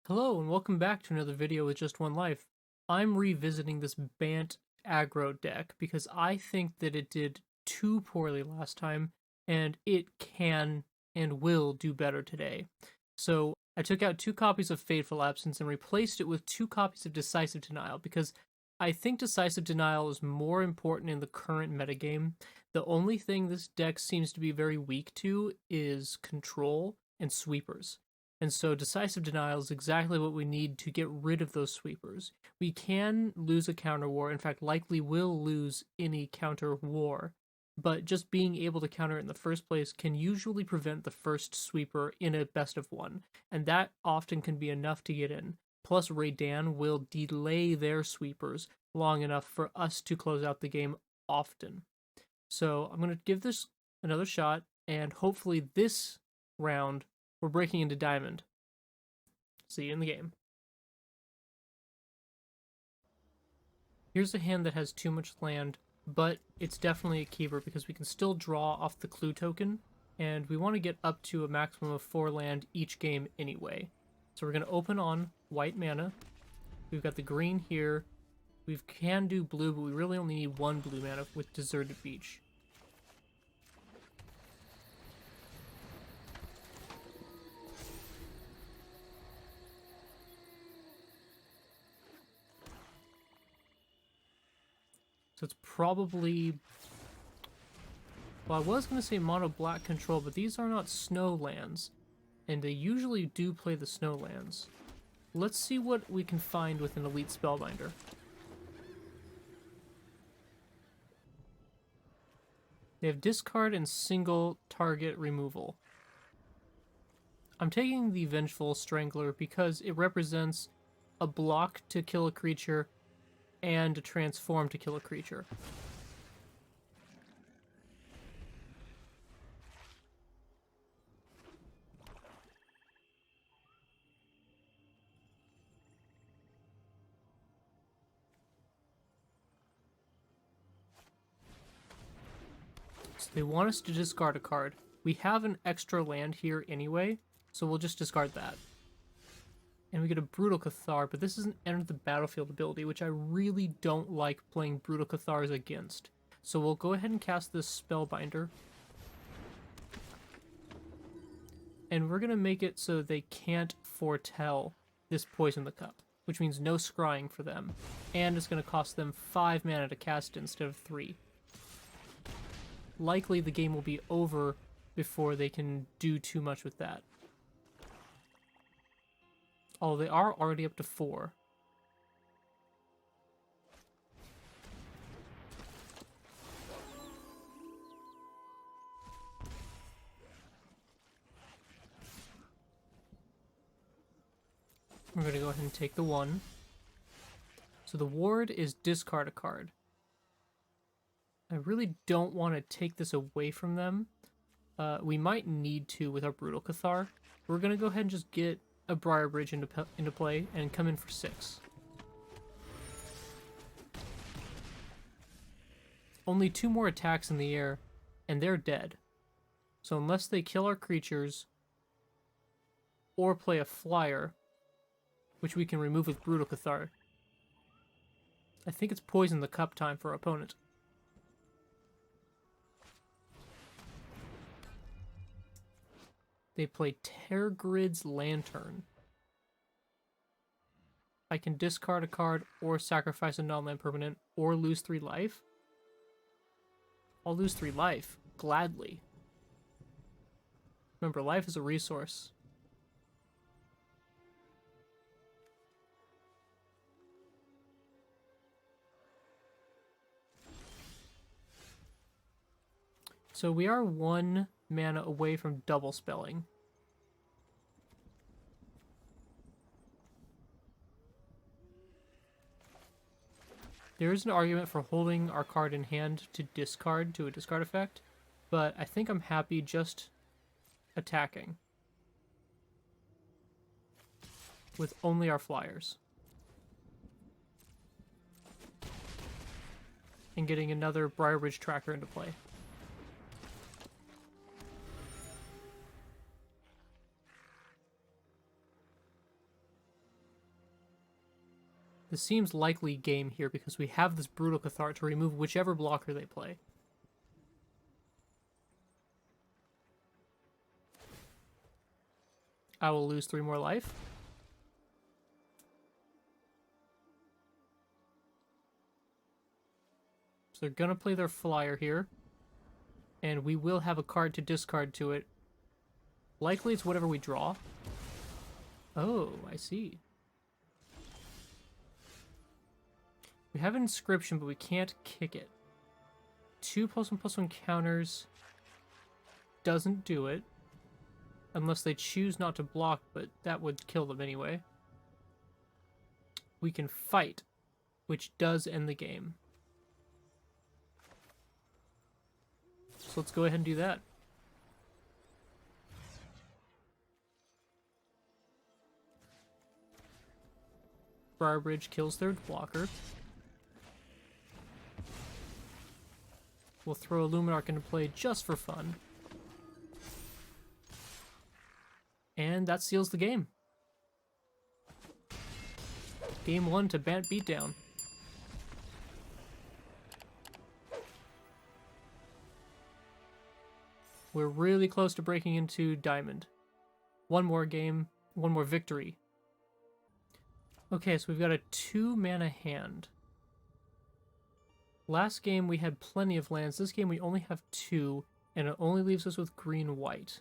Hello and welcome back to another video with Just One Life. I'm revisiting this Bant aggro deck because I think that it did too poorly last time and it can and will do better today. So I took out 2 copies of Fateful Absence and replaced it with 2 copies of Decisive Denial because I think Decisive Denial is more important in the current metagame. The only thing this deck seems to be very weak to is control and sweepers. And so Decisive Denial is exactly what we need to get rid of those sweepers. We can lose a counter war, in fact likely will lose any counter war, but just being able to counter it in the first place can usually prevent the first sweeper in a best of one, and that often can be enough to get in. Plus Raydan will delay their sweepers long enough for us to close out the game often. So I'm going to give this another shot, and hopefully this round we're breaking into Diamond. See you in the game. Here's a hand that has too much land, but it's definitely a keeper because we can still draw off the clue token, and we want to get up to a maximum of 4 land each game anyway. So we're going to open on white mana. We've got the green here. We can do blue, but we really only need 1 blue mana with Deserted Beach. So it's probably... Well, I was going to say mono black control, but these are not snow lands, and they usually do play the snow lands. Let's see what we can find with an Elite Spellbinder. They have discard and single target removal. I'm taking the Vengeful Strangler because it represents a block to kill a creature and a transform to kill a creature. So they want us to discard a card. We have an extra land here anyway, so we'll just discard that. And we get a Brutal Cathar, but this is an Enter the Battlefield ability, which I really don't like playing Brutal Cathars against. So we'll go ahead and cast this Spellbinder. And we're going to make it so they can't foretell this Poison the Cup, which means no scrying for them. And it's going to cost them 5 mana to cast it instead of 3. Likely the game will be over before they can do too much with that. Oh, they are already up to 4. We're going to go ahead and take the 1. So the ward is discard a card. I really don't want to take this away from them. We might need to with our Brutal Cathar. We're going to go ahead and just get a Briar Bridge into play and come in for 6. Only 2 more attacks in the air, and they're dead. So unless they kill our creatures or play a flyer, which we can remove with Brutal Cathar, I think it's Poison the Cup time for our opponent. They play Tergrid's Lantern. I can discard a card or sacrifice a non-land permanent or lose 3 life. I'll lose 3 life, gladly. Remember, life is a resource. So we are 1 mana away from double spelling. There is an argument for holding our card in hand to discard to a discard effect, but I think I'm happy just attacking with only our flyers. And getting another Briar Bridge Tracker into play. This seems likely game here because we have this Brutal Cathart to remove whichever blocker they play. I will lose 3 more life. So they're gonna play their flyer here. And we will have a card to discard to it. Likely it's whatever we draw. Oh, I see. We have an inscription, but we can't kick it. 2+1/+1 counters doesn't do it. Unless they choose not to block, but that would kill them anyway. We can fight, which does end the game. So let's go ahead and do that. Bridge kills their blocker. We'll throw a Luminarch into play just for fun. And that seals the game. Game 1 to Bant Beatdown. We're really close to breaking into Diamond. One more game, one more victory. Okay, so we've got a 2-mana hand. Last game we had plenty of lands. This game we only have 2, and it only leaves us with green-white.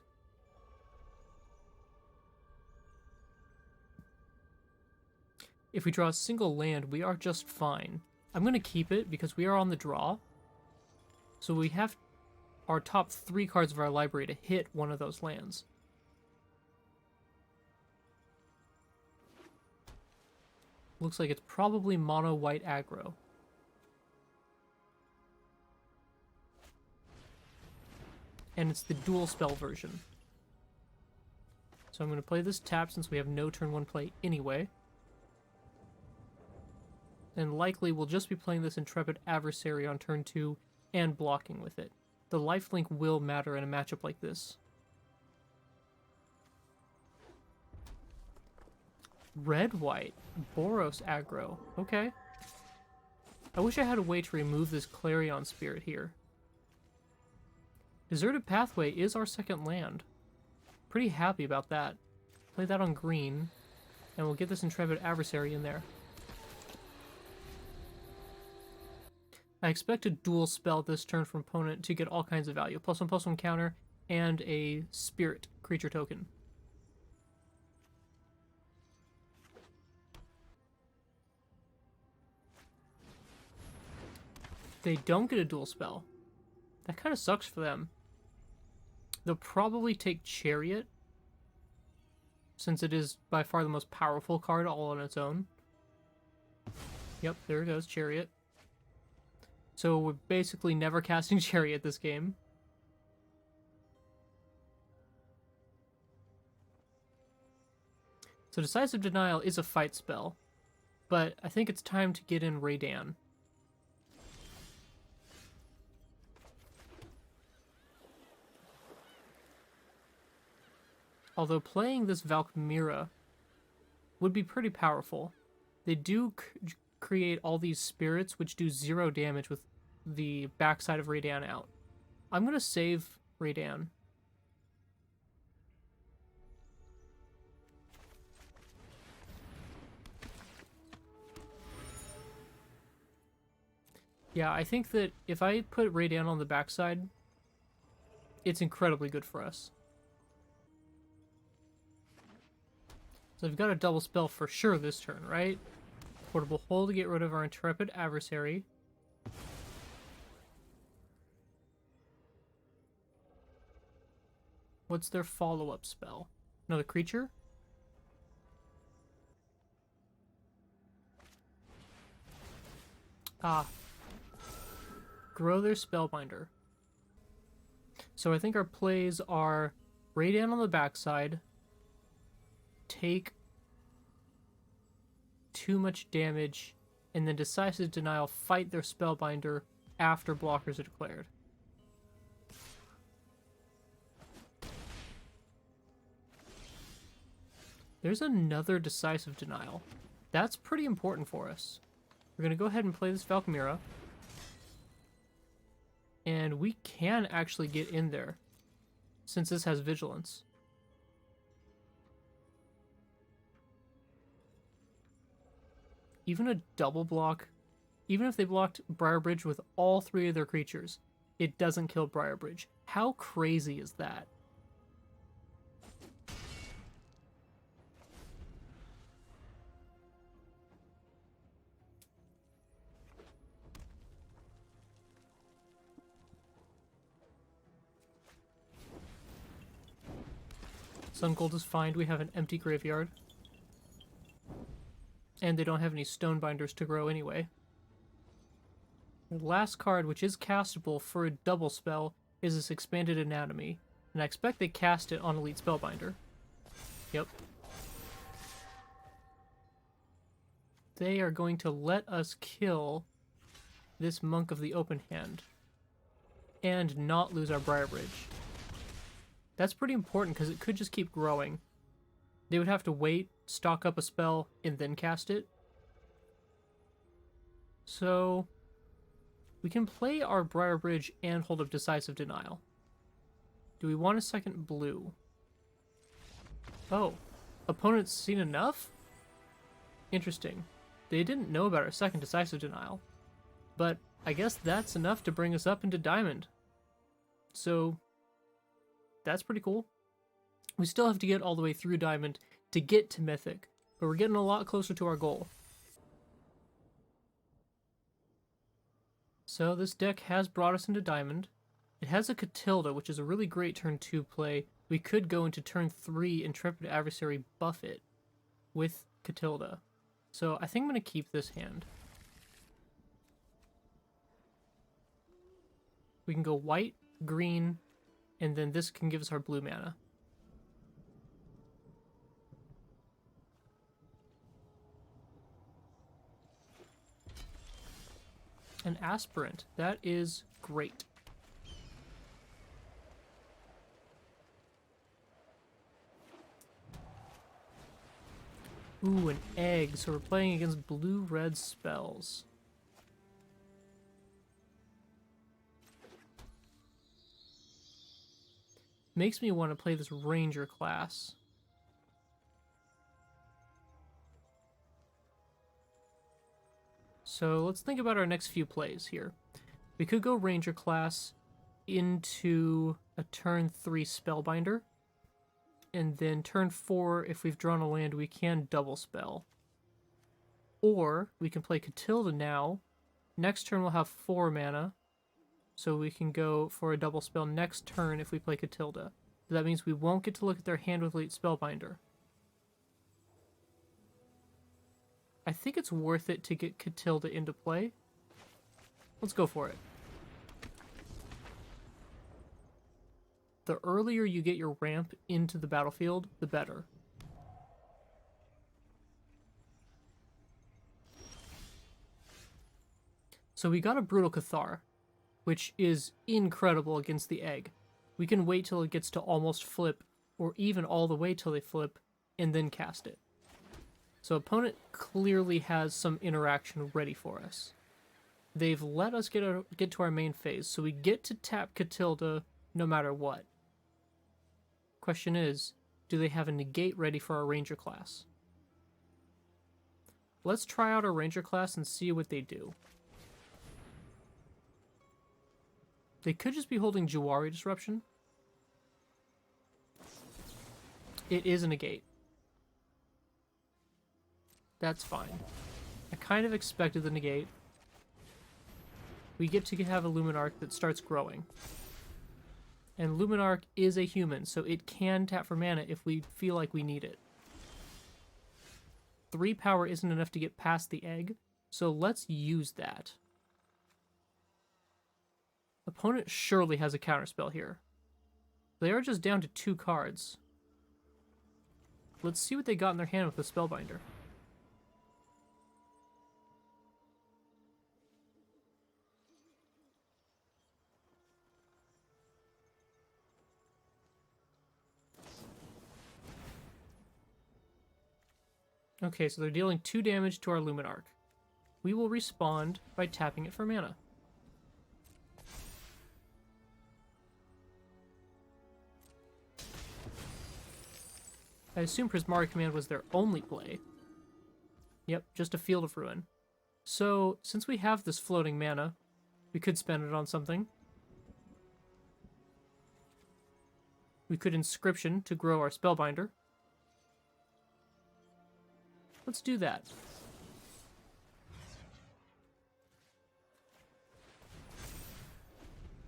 If we draw a single land, we are just fine. I'm going to keep it because we are on the draw. So we have our top 3 cards of our library to hit one of those lands. Looks like it's probably mono white aggro. And it's the dual spell version. So I'm going to play this tap since we have no turn 1 play anyway. And likely we'll just be playing this Intrepid Adversary on turn 2 and blocking with it. The lifelink will matter in a matchup like this. Red-white. Boros aggro. Okay. I wish I had a way to remove this Clarion Spirit here. Deserted Pathway is our second land. Pretty happy about that. Play that on green, and we'll get this Intrepid Adversary in there. I expect a dual spell this turn from opponent to get all kinds of value. +1/+1 counter, and a spirit creature token. They don't get a dual spell. That kind of sucks for them. They'll probably take Chariot, since it is by far the most powerful card all on its own. Yep, there it goes, Chariot. So we're basically never casting Chariot this game. So Decisive Denial is a fight spell, but I think it's time to get in Raydan. Although playing this Valkmira would be pretty powerful. They do create all these spirits which do 0 damage with the backside of Raydan out. I'm going to save Raydan. Yeah, I think that if I put Raydan on the backside, it's incredibly good for us. So I've got a double spell for sure this turn, right? Portable Hole to get rid of our Intrepid Adversary. What's their follow-up spell? Another creature? Ah. Grow their Spellbinder. So I think our plays are Raydan on the backside, take too much damage, and then Decisive Denial, fight their Spellbinder after blockers are declared. There's another Decisive Denial. That's pretty important for us. We're going to go ahead and play this Valkmira. And we can actually get in there, since this has Vigilance. Even a double block, even if they blocked Briarbridge with all 3 of their creatures, it doesn't kill Briarbridge. How crazy is that? Sun Gold is fine. We have an empty graveyard. And they don't have any Stonebinders to grow anyway. The last card, which is castable for a double spell, is this Expanded Anatomy. And I expect they cast it on Elite Spellbinder. Yep. They are going to let us kill this Monk of the Open Hand. And not lose our Briarbridge. That's pretty important because it could just keep growing. They would have to wait, stock up a spell, and then cast it. So we can play our Briarbridge and hold up Decisive Denial. Do we want a second blue? Oh, opponent's seen enough? Interesting. They didn't know about our second Decisive Denial. But I guess that's enough to bring us up into Diamond. So that's pretty cool. We still have to get all the way through Diamond to get to Mythic, but we're getting a lot closer to our goal. So this deck has brought us into Diamond. It has a Catilda, which is a really great turn 2 play. We could go into turn 3 Intrepid Adversary buff it with Catilda. So I think I'm going to keep this hand. We can go white, green, and then this can give us our blue mana. An Aspirant. That is great. Ooh, an egg. So we're playing against blue-red spells. Makes me want to play this Ranger class. So let's think about our next few plays here. We could go Ranger class into a turn 3 Spellbinder. And then turn 4, if we've drawn a land, we can double spell. Or we can play Catilda now. Next turn we'll have 4 mana. So we can go for a double spell next turn if we play Catilda. That means we won't get to look at their hand with Elite Spellbinder. I think it's worth it to get Catilda into play. Let's go for it. The earlier you get your ramp into the battlefield, the better. So we got a Brutal Cathar, which is incredible against the egg. We can wait till it gets to almost flip, or even all the way till they flip, and then cast it. So opponent clearly has some interaction ready for us. They've let us get to our main phase, so we get to tap Catilda no matter what. Question is, do they have a negate ready for our Ranger class? Let's try out our Ranger class and see what they do. They could just be holding Jawari Disruption. It is a negate. That's fine. I kind of expected the negate. We get to have a Luminarch that starts growing. And Luminarch is a human, so it can tap for mana if we feel like we need it. 3 power isn't enough to get past the egg, so let's use that. Opponent surely has a counterspell here. They are just down to 2 cards. Let's see what they got in their hand with the Spellbinder. Okay, so they're dealing 2 damage to our Luminarch. We will respond by tapping it for mana. I assume Prismari Command was their only play. Yep, just a Field of Ruin. So, since we have this floating mana, we could spend it on something. We could Inscription to grow our Spellbinder. Let's do that.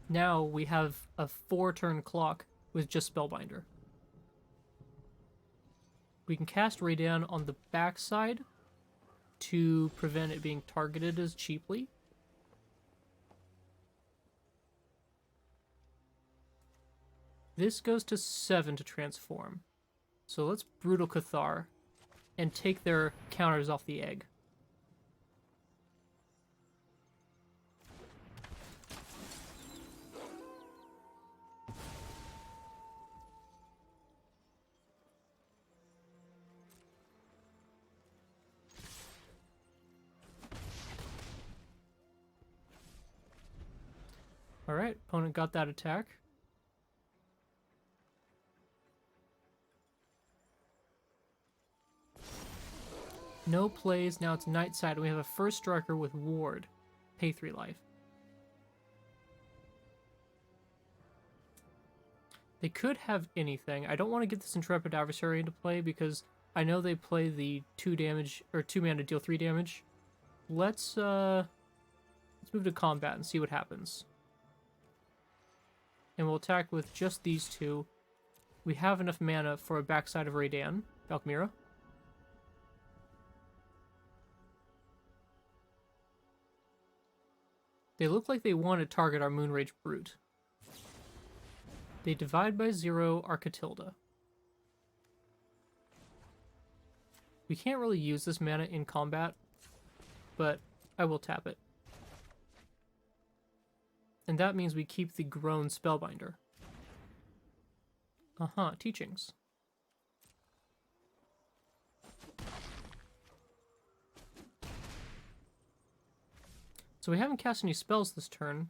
Now we have a 4-turn clock with just Spellbinder. We can cast Raydan on the backside to prevent it being targeted as cheaply. This goes to 7 to transform. So let's Brutal Cathar and take their counters off the egg. Alright, opponent got that attack. No plays, now it's Nightside, and we have a first striker with Ward. Pay 3 life. They could have anything. I don't want to get this Intrepid Adversary into play because I know they play the 2 damage, or 2 mana to deal 3 damage. Let's move to combat and see what happens. And we'll attack with just these 2. We have enough mana for a backside of Raydan, Valkmira. They look like they want to target our Moonrage Brute. They divide by 0 our Catilda. We can't really use this mana in combat, but I will tap it. And that means we keep the Grown Spellbinder. Teachings. So we haven't cast any spells this turn.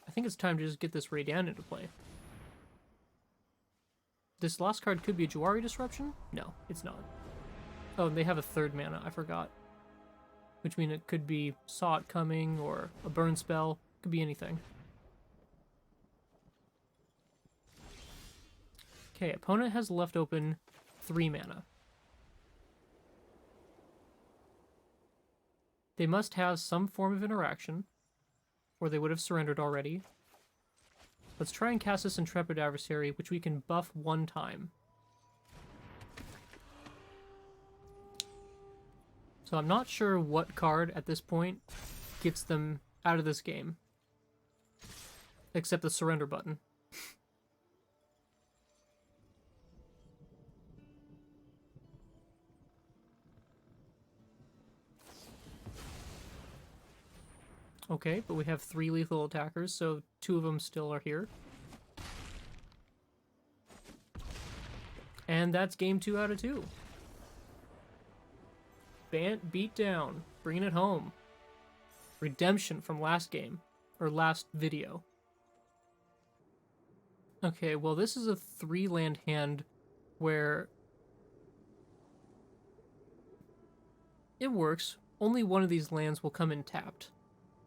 I think it's time to just get this Raydan into play. This last card could be a Juari Disruption? No, it's not. Oh, and they have a 3rd mana, I forgot. Which means it could be Saw It Coming or a burn spell. Could be anything. Okay, opponent has left open 3 mana. They must have some form of interaction, or they would have surrendered already. Let's try and cast this Intrepid Adversary, which we can buff 1 time. So I'm not sure what card at this point gets them out of this game. Except the surrender button. Okay, but we have 3 lethal attackers, so 2 of them still are here. And that's game 2 out of 2. Bant Beatdown, bringing it home. Redemption from last game, or last video. Okay, well this is a 3-land hand where it works. Only one of these lands will come in tapped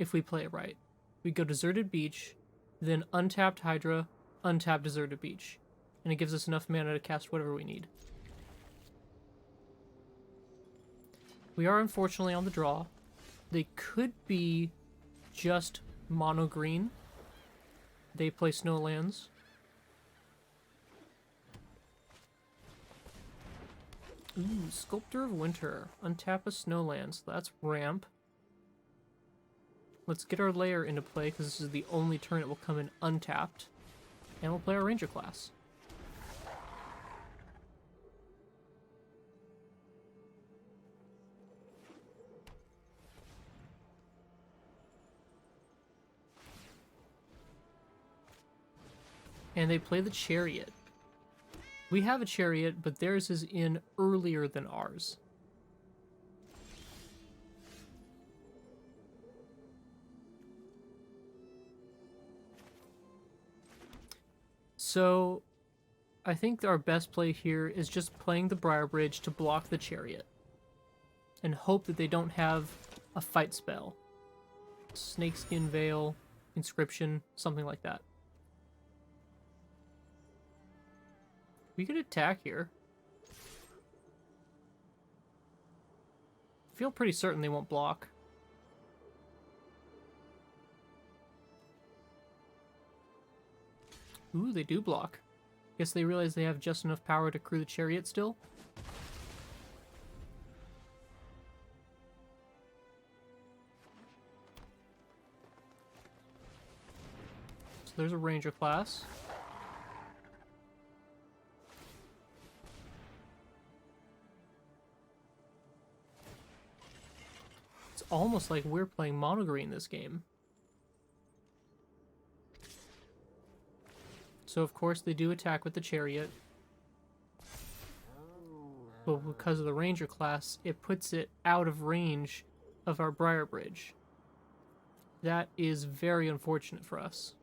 if we play it right. We go Deserted Beach, then untapped Hydra, untapped Deserted Beach. And it gives us enough mana to cast whatever we need. We are unfortunately on the draw. They could be just mono green. They play Snowlands. Ooh, Sculptor of Winter. Untap a Snowland, so that's ramp. Let's get our layer into play, because this is the only turn it will come in untapped. And we'll play our Ranger class. And they play the Chariot. We have a chariot, but theirs is in earlier than ours. So, I think our best play here is just playing the Briar Bridge to block the chariot. And hope that they don't have a fight spell. Snakeskin Veil, Inscription, something like that. We could attack here. I feel pretty certain they won't block. Ooh, they do block. Guess they realize they have just enough power to crew the chariot still. So there's a ranger class. It's almost like we're playing mono green this game. So of course they do attack with the chariot. But because of the ranger class, it puts it out of range of our Briar Bridge. That is very unfortunate for us.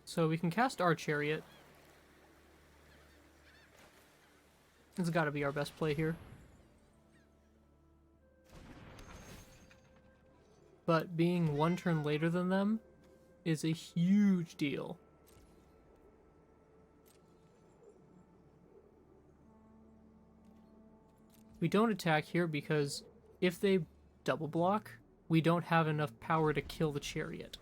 So we can cast our chariot. It's got to be our best play here. But being one turn later than them is a huge deal. We don't attack here because if they double block, we don't have enough power to kill the chariot.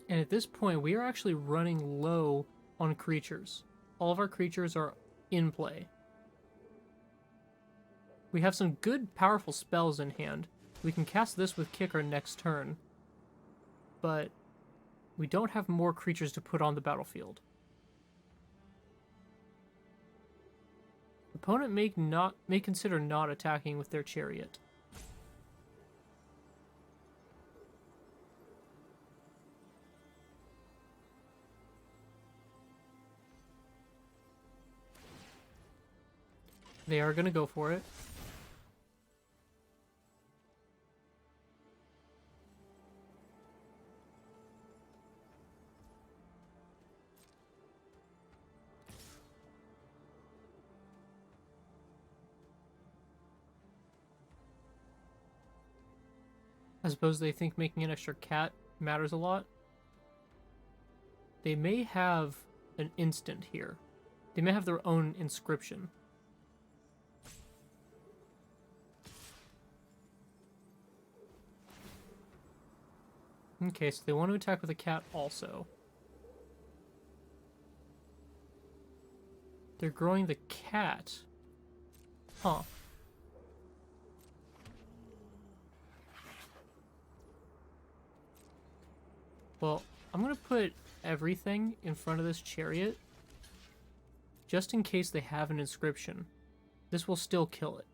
And at this point, we are actually running low on creatures. All of our creatures are in play. We have some good, powerful spells in hand. We can cast this with Kicker next turn. But we don't have more creatures to put on the battlefield. Opponent may consider not attacking with their chariot. They are going to go for it. I suppose they think making an extra cat matters a lot. They may have an instant here. They may have their own inscription. Okay, so they want to attack with a cat also. They're growing the cat. Huh. Well, I'm going to put everything in front of this chariot just in case they have an inscription. This will still kill it.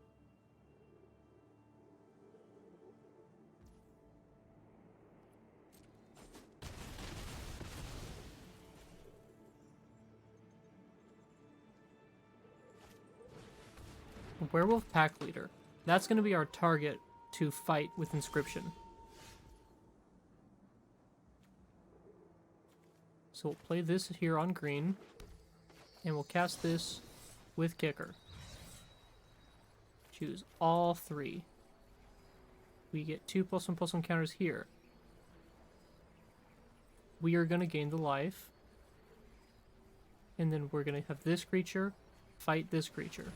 Werewolf Pack Leader. That's going to be our target to fight with inscription. So we'll play this here on green, and we'll cast this with Kicker. Choose all three. We get 2+1/+1 counters here. We are going to gain the life, and then we're going to have this creature fight this creature.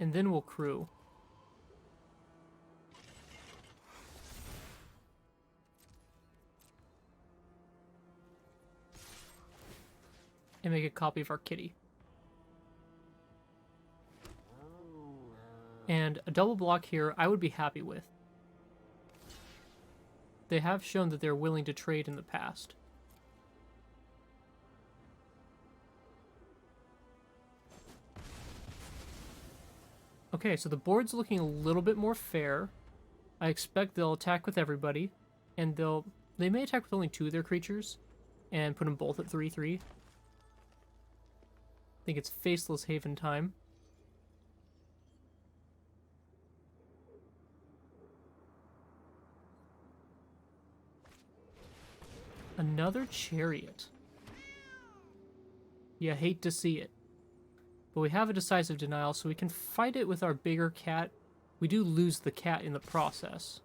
And then we'll crew. and make a copy of our kitty. And a double block here I would be happy with. They have shown that they're willing to trade in the past. Okay, so the board's looking a little bit more fair. I expect they'll attack with everybody, and they may attack with only 2 of their creatures, and put them both at 3/3. I think it's Faceless Haven time. Another Chariot. You hate to see it. But we have a Decisive Denial, so we can fight it with our bigger cat. We do lose the cat in the process.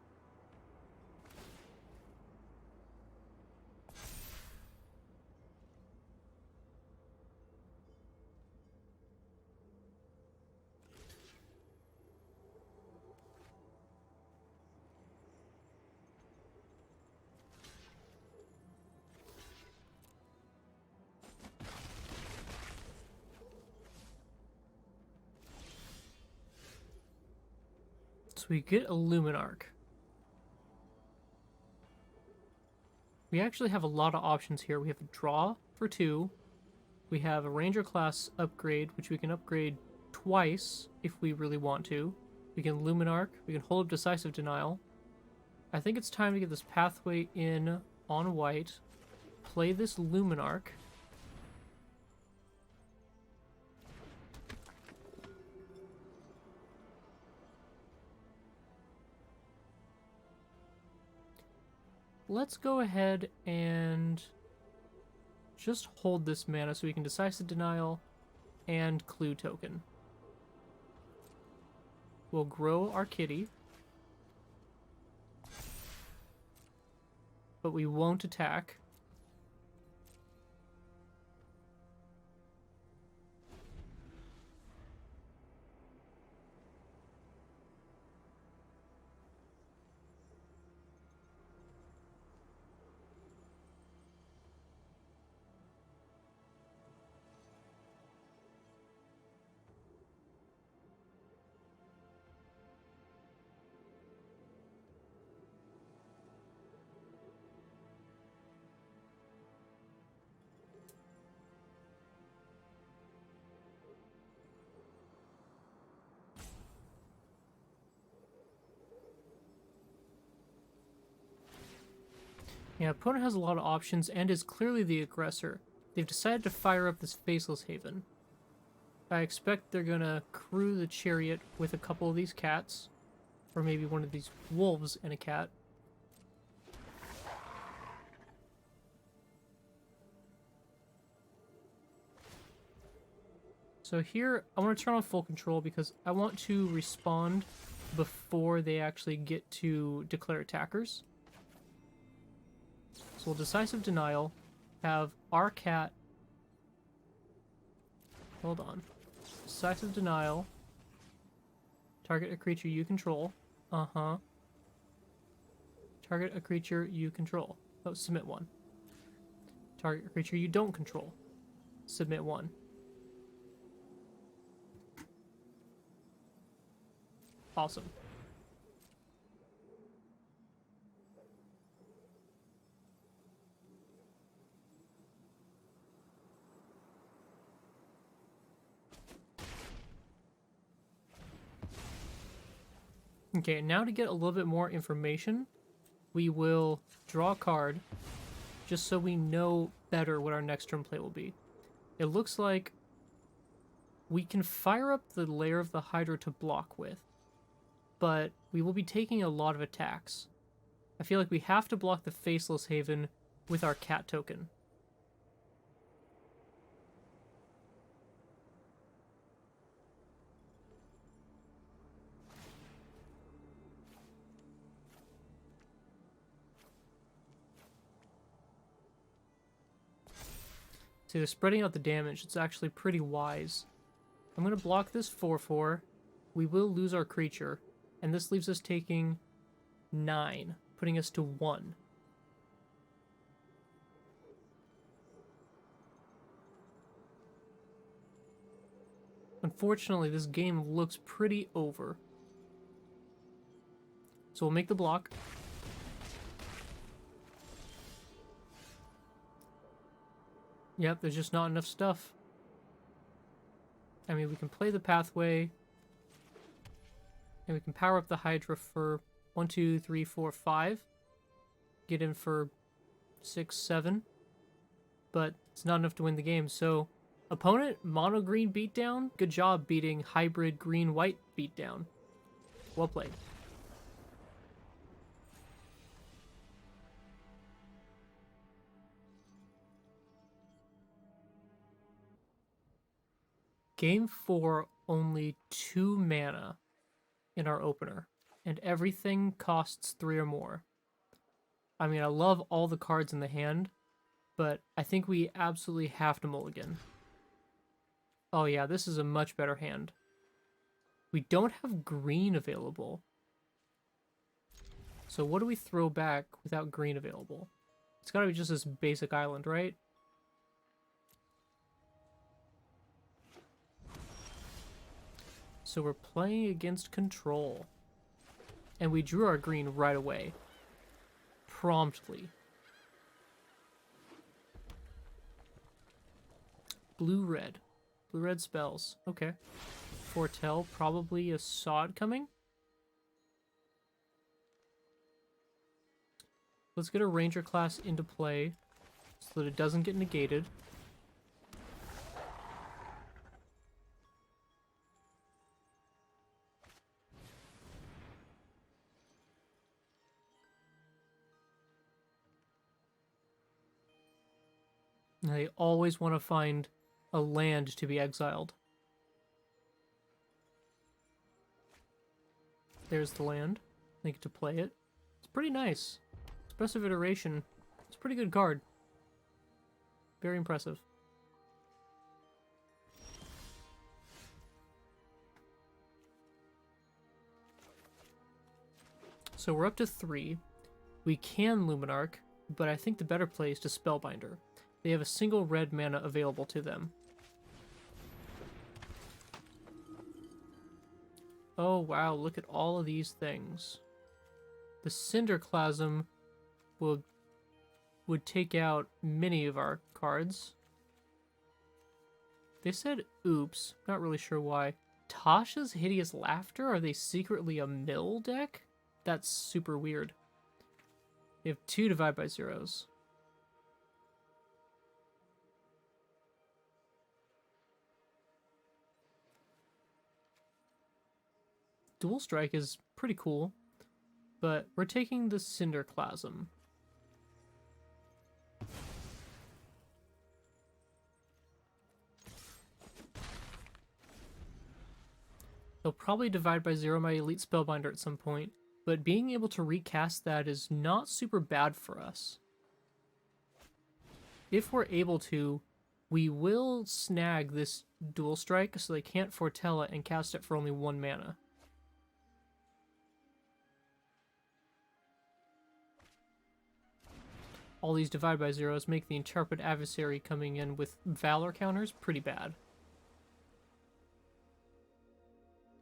So we get a Luminarch. We actually have a lot of options here. We have a draw for 2. We have a Ranger class upgrade, which we can upgrade twice if we really want to. We can Luminarch. We can hold up Decisive Denial. I think it's time to get this pathway in on white. Play this Luminarch. Let's go ahead and just hold this mana so we can Decisive Denial and Clue Token. We'll grow our kitty, but we won't attack. Yeah, opponent has a lot of options and is clearly the aggressor. They've decided to fire up this Faceless Haven. I expect they're gonna crew the Chariot with a couple of these cats, or maybe one of these wolves and a cat. So here, I want to turn on full control because I want to respond before they actually get to declare attackers. So we'll Decisive Denial, have our cat... Hold on. Decisive Denial. Target a creature you control. Target a creature you control. Oh, submit 1. Target a creature you don't control. Submit 1. Awesome. Okay, now to get a little bit more information, we will draw a card just so we know better what our next turn play will be. It looks like we can fire up the Lair of the Hydra to block with, but we will be taking a lot of attacks. I feel like we have to block the Faceless Haven with our cat token. So they're spreading out the damage. It's actually pretty wise. I'm going to block this 4/4. We will lose our creature. And this leaves us taking 9, putting us to 1. Unfortunately, this game looks pretty over. So we'll make the block. Yep, there's just not enough stuff. I mean, we can play the pathway. And we can power up the Hydra for 1, 2, 3, 4, 5. Get in for 6, 7. But it's not enough to win the game. So, opponent, mono green beatdown. Good job beating hybrid green white beatdown. Well played. Game 4, only 2 mana in our opener, and everything costs 3 or more. I mean, I love all the cards in the hand, but I think we absolutely have to mulligan. Oh yeah, this is a much better hand. We don't have green available. So what do we throw back without green available? It's gotta be just this basic island, right? So we're playing against control. And we drew our green right away. Promptly. Blue-red. Blue-red spells. Okay. Foretell, probably a sod coming. Let's get a ranger class into play so that it doesn't get negated. They always want to find a land to be exiled. There's the land. They get to play it. It's pretty nice. Expressive Iteration. It's a pretty good card. Very impressive. So we're up to 3. We can Luminarch, but I think the better play is to Spellbinder. They have a single red mana available to them. Oh wow, look at all of these things. The Cinderclasm would take out many of our cards. They said oops, not really sure why. Tasha's Hideous Laughter? Are they secretly a mill deck? That's super weird. They have 2 Divide by Zeros. Dual Strike is pretty cool, but we're taking the Cinderclasm. They'll probably divide by 0 my Elite Spellbinder at some point, but being able to recast that is not super bad for us. If we're able to, we will snag this Dual Strike so they can't foretell it and cast it for only 1 mana. All these Divide by Zeros make the Intrepid Adversary coming in with Valor counters pretty bad.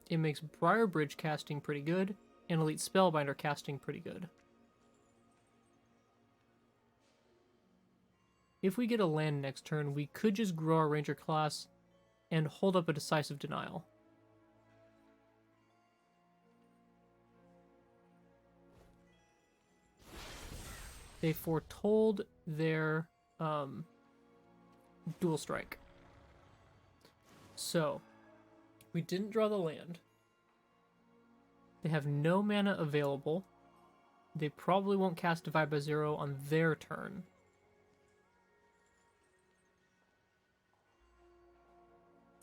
It makes Briarbridge casting pretty good, and Elite Spellbinder casting pretty good. If we get a land next turn, we could just grow our Ranger class and hold up a Decisive Denial. They foretold their Dual Strike. So, we didn't draw the land. They have no mana available. They probably won't cast Divide by 0 on their turn.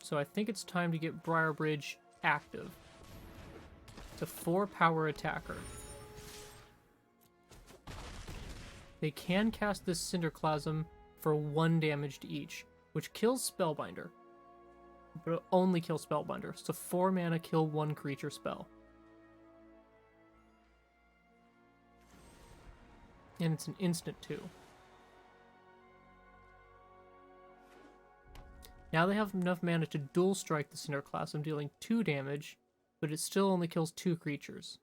So I think it's time to get Briarbridge active. It's a 4-power attacker. They can cast this Cinderclasm for 1 damage to each, which kills Spellbinder. But it only kills Spellbinder. So 4 mana, kill 1 creature spell. And it's an instant too. Now they have enough mana to dual strike the center class. I'm dealing 2 damage, but it still only kills 2 creatures.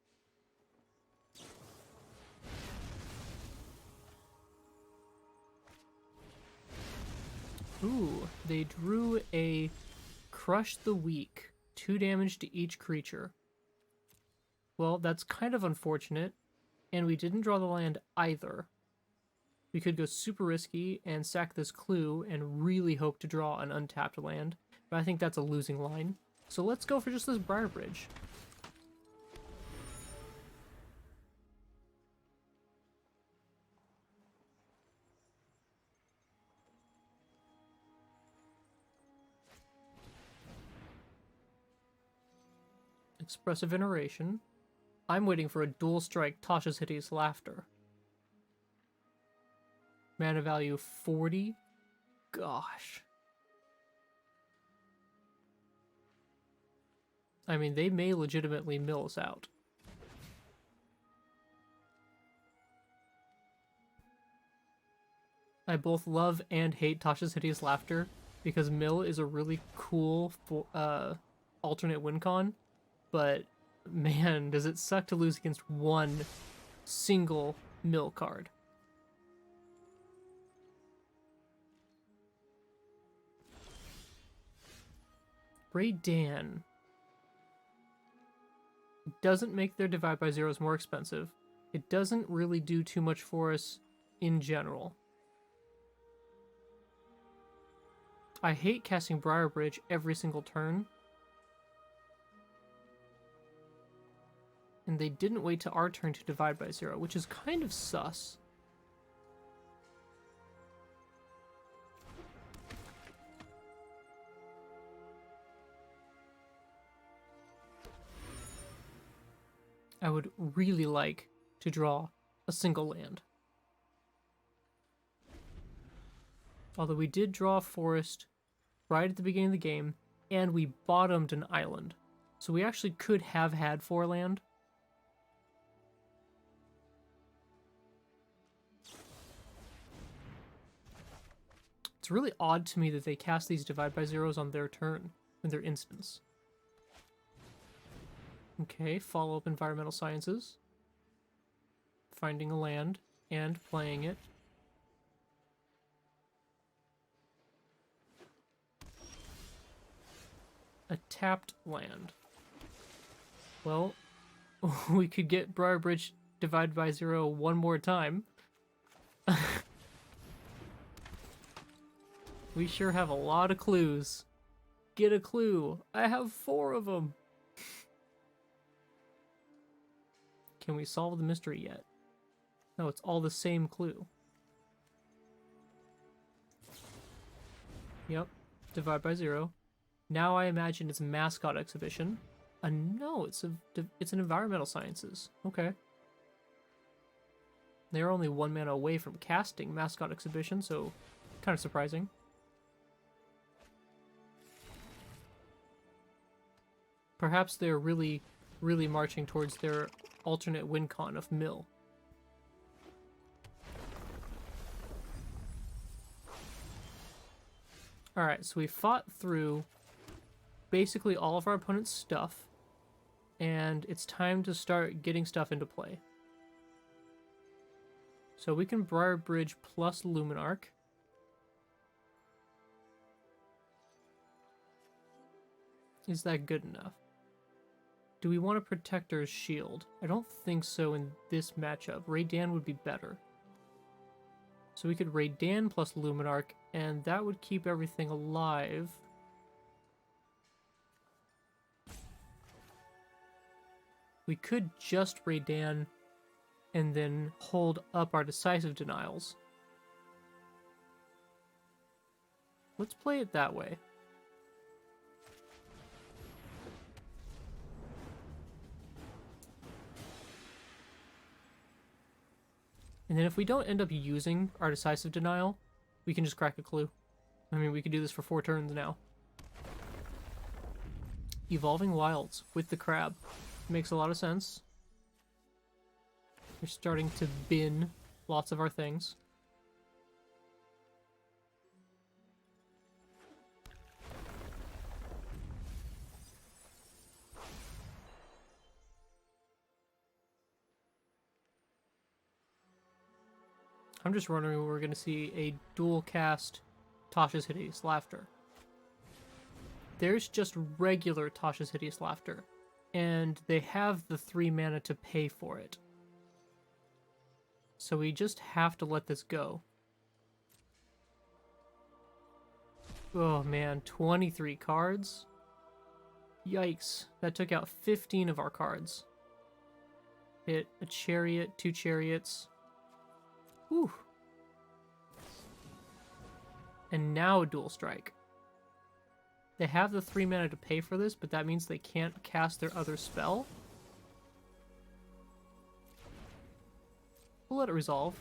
Ooh, they drew a Crush the Weak. 2 damage to each creature. Well, that's kind of unfortunate, and we didn't draw the land either. We could go super risky and sack this clue and really hope to draw an untapped land, but I think that's a losing line. So let's go for just this Briar Bridge. Expressive Iteration. I'm waiting for a dual strike Tasha's Hideous Laughter. Mana value 40? Gosh. I mean, they may legitimately mill us out. I both love and hate Tasha's Hideous Laughter because mill is a really cool alternate win con, but man, does it suck to lose against one single mill card. Raydan doesn't make their Divide by Zeros more expensive. It doesn't really do too much for us in general. I hate casting Briar Bridge every single turn. And they didn't wait to our turn to Divide by Zero, which is kind of sus. I would really like to draw a single land. Although we did draw a forest right at the beginning of the game, and we bottomed an island. So we actually could have had 4 land. It's really odd to me that they cast these Divide by Zeros on their turn, in their instance. Okay, follow up Environmental Sciences. Finding a land and playing it. A tapped land. Well, we could get Briar Bridge Divide by Zero one more time. We sure have a lot of clues. Get a clue. I have 4 of them. Can we solve the mystery yet? No, it's all the same clue. Yep, Divide by Zero. Now I imagine it's Mascot Exhibition. No, it's an Environmental Sciences. Okay. They're only 1 mana away from casting Mascot Exhibition, so kind of surprising. Perhaps they're really, really marching towards their alternate win con of mill. Alright, so we fought through basically all of our opponent's stuff, and it's time to start getting stuff into play. So we can Briar Bridge plus Luminarch. Is that good enough? Do we want a Protector's Shield? I don't think so in this matchup. Raydan would be better. So we could Raydan plus Luminarch, and that would keep everything alive. We could just Raydan and then hold up our decisive denials. Let's play it that way. And then if we don't end up using our decisive denial, we can just crack a clue. I mean, we could do this for 4 turns now. Evolving Wilds with the crab. Makes a lot of sense. We're starting to bin lots of our things. I'm just wondering if we're going to see a dual cast Tasha's Hideous Laughter. There's just regular Tasha's Hideous Laughter, and they have the 3 mana to pay for it. So we just have to let this go. Oh man, 23 cards? Yikes, that took out 15 of our cards. Hit a chariot, 2 chariots. Whew. And now a dual strike. They have the 3 mana to pay for this, but that means they can't cast their other spell. We'll let it resolve.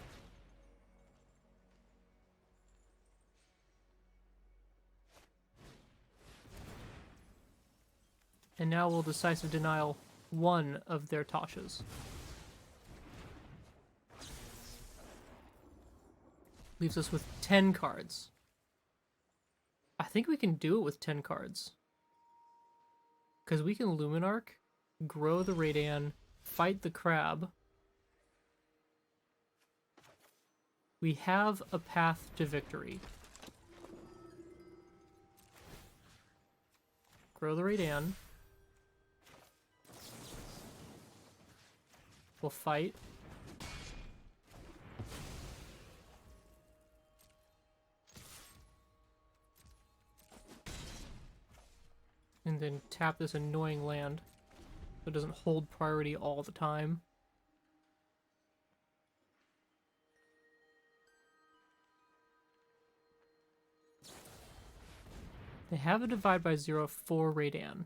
And now we'll decisive denial 1 of their Tashas. Leaves us with 10 cards. I think we can do it with 10 cards. Because we can Luminarch, grow the Raydan, fight the crab. We have a path to victory. Grow the Raydan. We'll fight. And then tap this annoying land so it doesn't hold priority all the time. They have a divide by 0 for Raydan.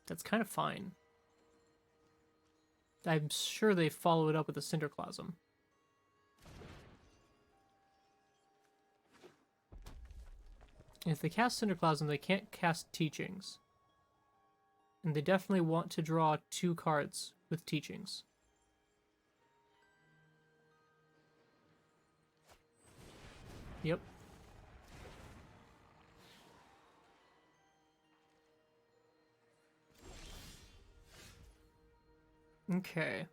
That's kind of fine. I'm sure they follow it up with a Cinderclasm. If they cast Cinderclasm, they can't cast Teachings. And they definitely want to draw 2 cards with Teachings. Yep. Okay.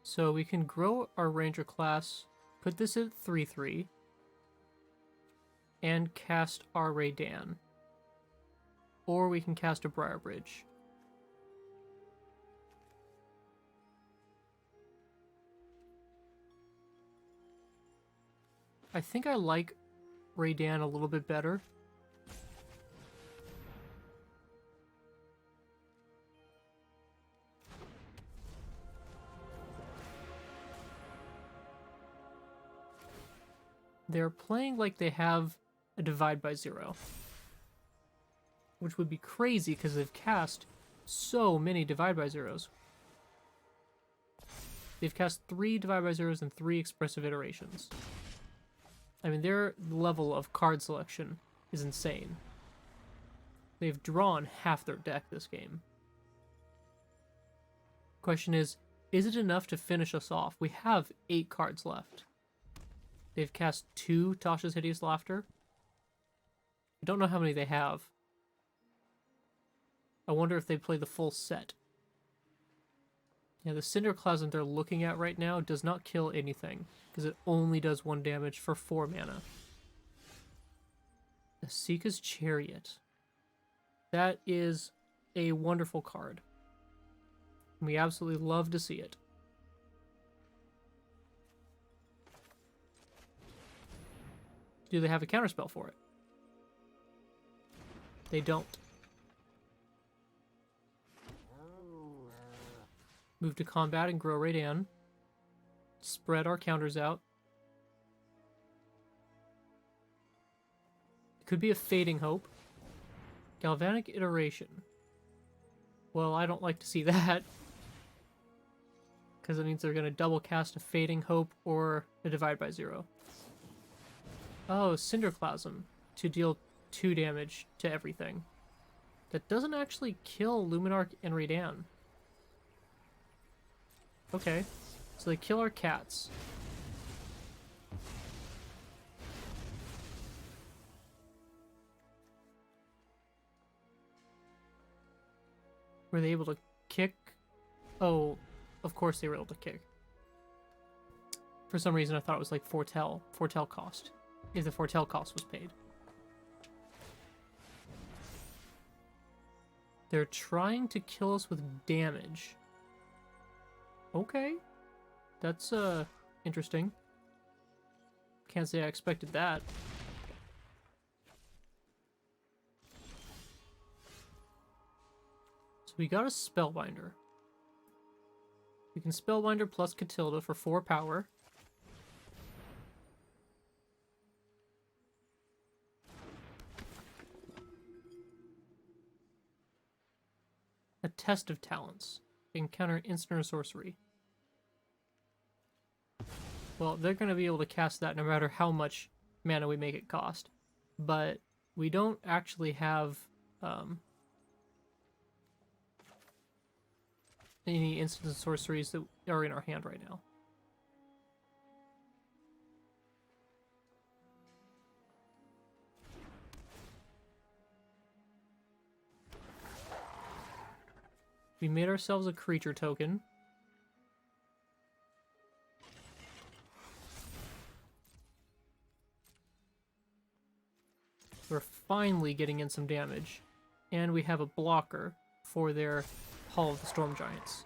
So we can grow our Ranger class, put this at 3/3, and cast our Raydan. Or we can cast a Briar Bridge. I think I like Raydan a little bit better. They're playing like they have a divide by 0. Which would be crazy because they've cast so many divide by 0s. They've cast 3 divide by 0s and 3 expressive iterations. I mean, their level of card selection is insane. They've drawn half their deck this game. Question is it enough to finish us off? We have 8 cards left. They've cast 2 Tasha's Hideous Laughter. I don't know how many they have. I wonder if they play the full set. Yeah, the Cinderclasm they're looking at right now does not kill anything, because it only does 1 damage for 4 mana. Asika's Chariot. That is a wonderful card. We absolutely love to see it. Do they have a counterspell for it? They don't. Move to combat and grow Raydan. Spread our counters out. It could be a Fading Hope. Galvanic Iteration. Well, I don't like to see that. Because it means they're going to double cast a Fading Hope or a Divide by 0. Oh, Cinderclasm to deal 2 damage to everything. That doesn't actually kill Luminarch and Raydan. Okay, so they kill our cats. Were they able to kick? Oh, of course they were able to kick. For some reason I thought it was like foretell cost, if the foretell cost was paid. They're trying to kill us with damage. Okay. That's, interesting. Can't say I expected that. So we got a Spellbinder. We can Spellbinder plus Catilda for 4 power. A Test of Talents. Encounter instant or sorcery. Well, they're going to be able to cast that no matter how much mana we make it cost. But we don't actually have any instant sorceries that are in our hand right now. We made ourselves a creature token. We're finally getting in some damage. And we have a blocker for their Hall of the Storm Giants.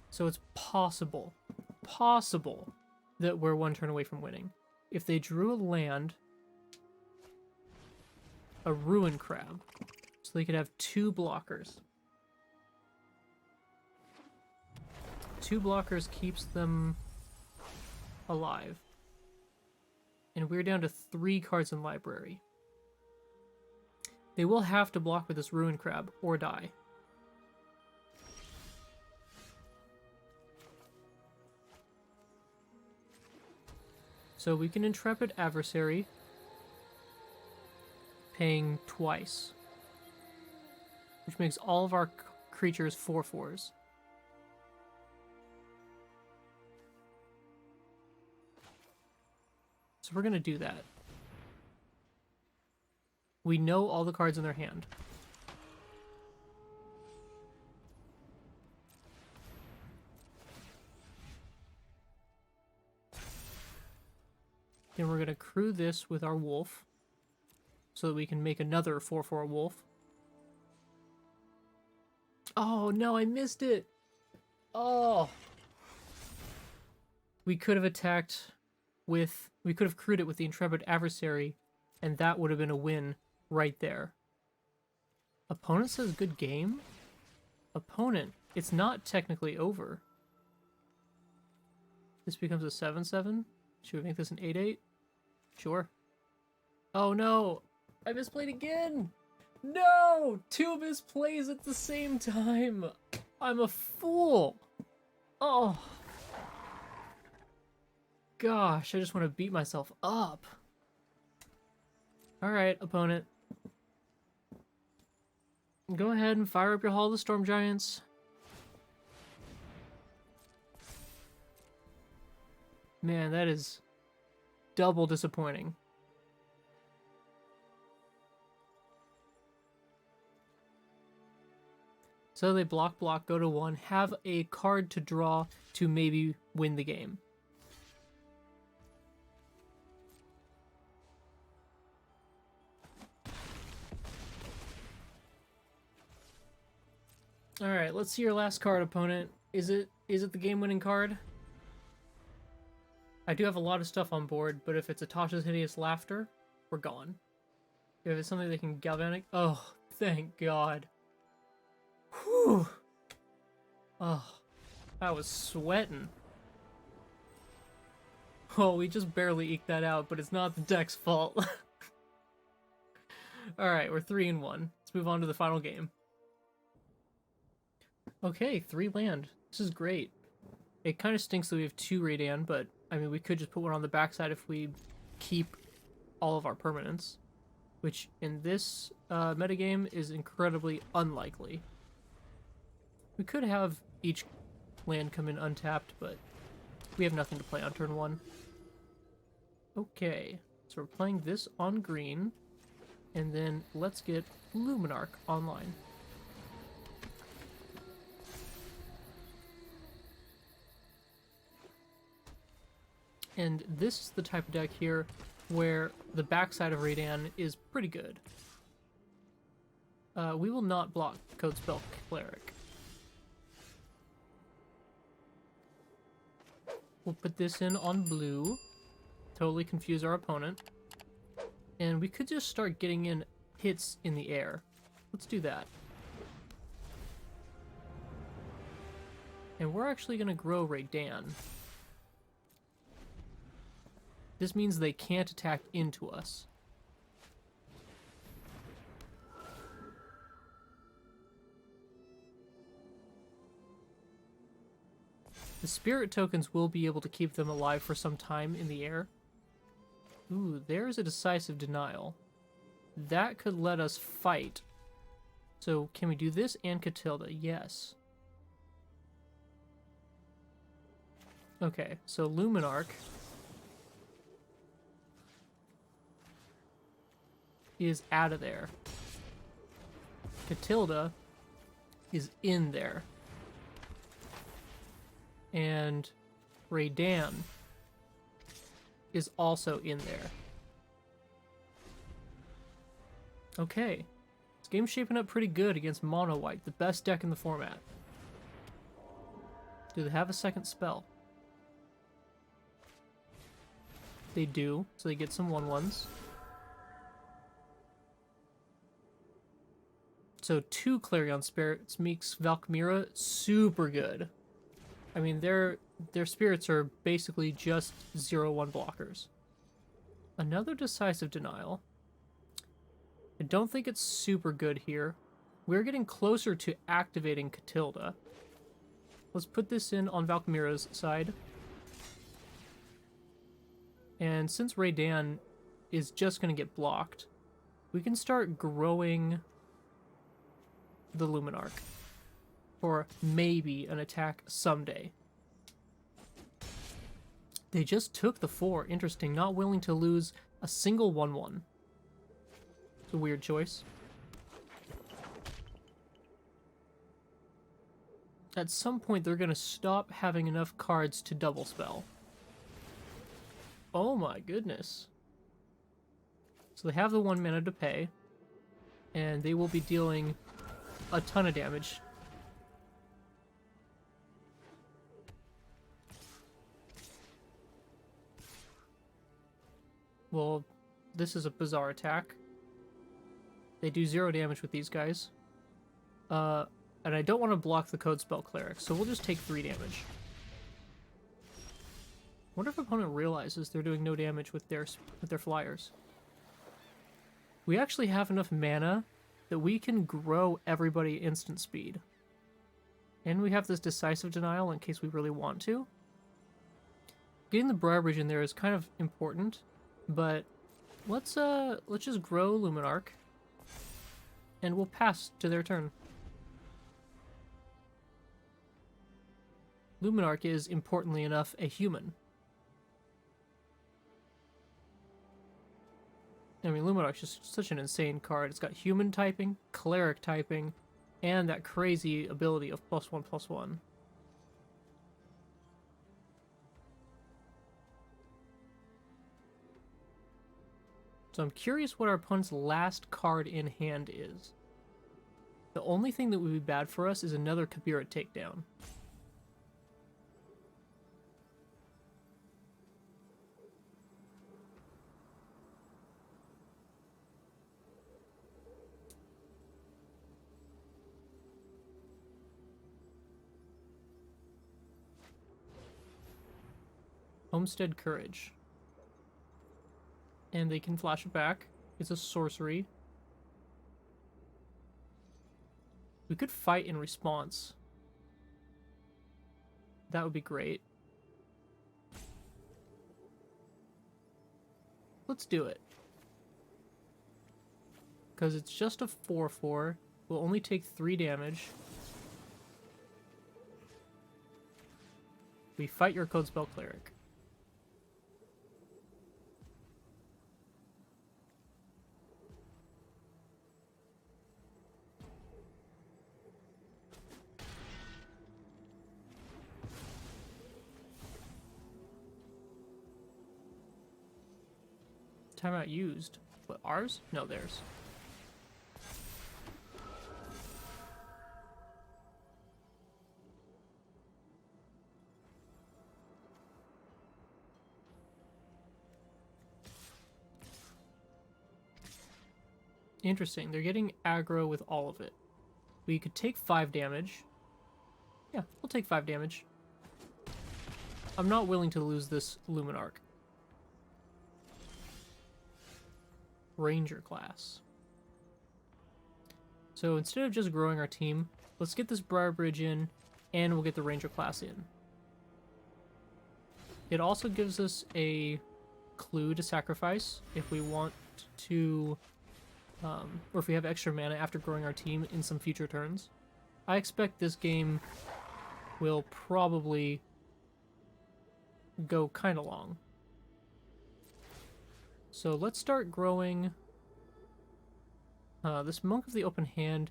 So it's possible that we're 1 turn away from winning. If they drew a land, a Ruin Crab, so they could have 2 blockers. 2 blockers keeps them alive. And we're down to 3 cards in library. They will have to block with this Ruin Crab or die. So we can Intrepid Adversary, paying twice, which makes all of our creatures 4/4s. So we're going to do that. We know all the cards in their hand. Then we're going to crew this with our wolf, so that we can make another 4/4 wolf. Oh no, I missed it! Oh! We could have attacked with... We could have crewed it with the Intrepid Adversary, and that would have been a win right there. Opponent says good game? Opponent, it's not technically over. This becomes a 7/7? Should we make this an 8/8? Sure. Oh no! I misplayed again! No! 2 misplays at the same time! I'm a fool! Oh! Gosh, I just want to beat myself up. Alright, opponent. Go ahead and fire up your Hall of the Storm Giants. Man, that is double disappointing. So they block, go to 1, have a card to draw to maybe win the game. Alright, let's see your last card, opponent. Is it the game-winning card? I do have a lot of stuff on board, but if it's a Tasha's Hideous Laughter, we're gone. If it's something that can galvanic... Oh, thank God. Whew. Oh, I was sweating. Oh, we just barely eked that out, but it's not the deck's fault. Alright, we're 3-1. Let's move on to the final game. Okay, 3 land. This is great. It kind of stinks that we have 2 Radiant, but, I mean, we could just put one on the backside if we keep all of our permanents, which in this metagame is incredibly unlikely. We could have each land come in untapped, but we have nothing to play on turn 1. Okay, so So we're playing this on green, and then let's get Luminarch online. And this is the type of deck here where the backside of Raydan is pretty good. We will not block Code Spell Cleric. We'll put this in on blue. Totally confuse our opponent. And we could just start getting in hits in the air. Let's do that. And we're actually going to grow Raydan. This means they can't attack into us. The spirit tokens will be able to keep them alive for some time in the air. Ooh, there's a decisive denial. That could let us fight. So can we do this and Catilda? Yes. Okay, so Luminarch is out of there. Catilda is in there. And Raydan is also in there. Okay. This game's shaping up pretty good against Mono White, the best deck in the format. Do they have a second spell? They do, so they get some 1/1s. So 2 Clarion Spirits makes Valkmira super good. I mean, their spirits are basically just 0/1 blockers. Another decisive denial. I don't think it's super good here. We're getting closer to activating Catilda. Let's put this in on Valkmira's side. And since Raydan is just going to get blocked, we can start growing the Luminarch. For maybe an attack someday. They just took the 4. Interesting. Not willing to lose a single 1/1. It's a weird choice. At some point, they're going to stop having enough cards to double spell. Oh my goodness. So they have the 1 mana to pay. And they will be dealing a ton of damage. Well, this is a bizarre attack. They do 0 damage with these guys. And I don't want to block the Code Spell Cleric, so we'll just take 3 damage. Wonder if opponent realizes they're doing no damage with their flyers. We actually have enough mana that we can grow everybody instant speed. And we have this decisive denial in case we really want to. Getting the Briarbridge in there is kind of important. But let's just grow Luminarch, and we'll pass to their turn. Luminarch is, importantly enough, a human. I mean, Luminarch's just such an insane card. It's got human typing, cleric typing, and that crazy ability of +1/+1. So I'm curious what our opponent's last card in hand is. The only thing that would be bad for us is another Kabira takedown. Homestead Courage. And they can flash it back. It's a sorcery. We could fight in response. That would be great. Let's do it. Because it's just a 4/4. We'll only take 3 damage. We fight your Code Spell Cleric. timeout used. What, ours? No, theirs. Interesting. They're getting aggro with all of it. We could take 5 damage. Yeah, we'll take 5 damage. I'm not willing to lose this Luminarch. Ranger class. So instead of just growing our team, let's get this Briar Bridge in, and we'll get the Ranger class in. It also gives us a clue to sacrifice if we want to, or if we have extra mana after growing our team in some future turns. I expect this game will probably go kind of long. So let's start growing this Monk of the Open Hand.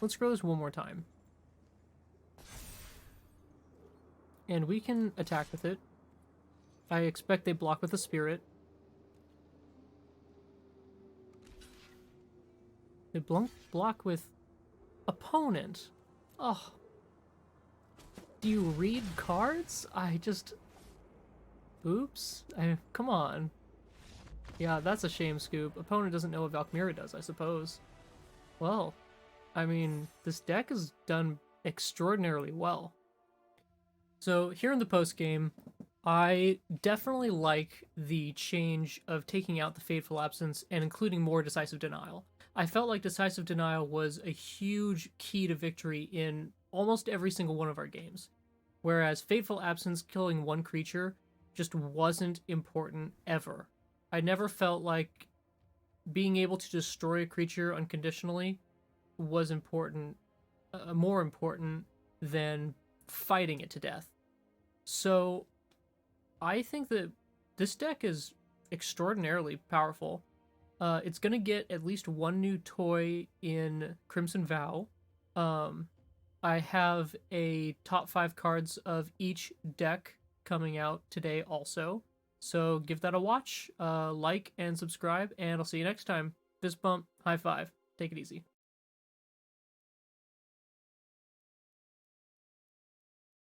Let's grow this one more time. And we can attack with it. I expect they block with a Spirit. They block with Opponent. Oh. Do you read cards? I just... Oops. Come on. Yeah, that's a shame, Scoop. Opponent doesn't know what Valkyria does, I suppose. Well, I mean, this deck has done extraordinarily well. So here in the post-game, I definitely like the change of taking out the Fateful Absence and including more Decisive Denial. I felt like Decisive Denial was a huge key to victory in almost every single one of our games, whereas Fateful Absence killing one creature just wasn't important ever. I never felt like being able to destroy a creature unconditionally was important, more important than fighting it to death. So I think that this deck is extraordinarily powerful. It's going to get at least one new toy in Crimson Vow. I have a top 5 cards of each deck coming out today also. So give that a watch, like and subscribe, and I'll see you next time. Fist bump, high five. Take it easy.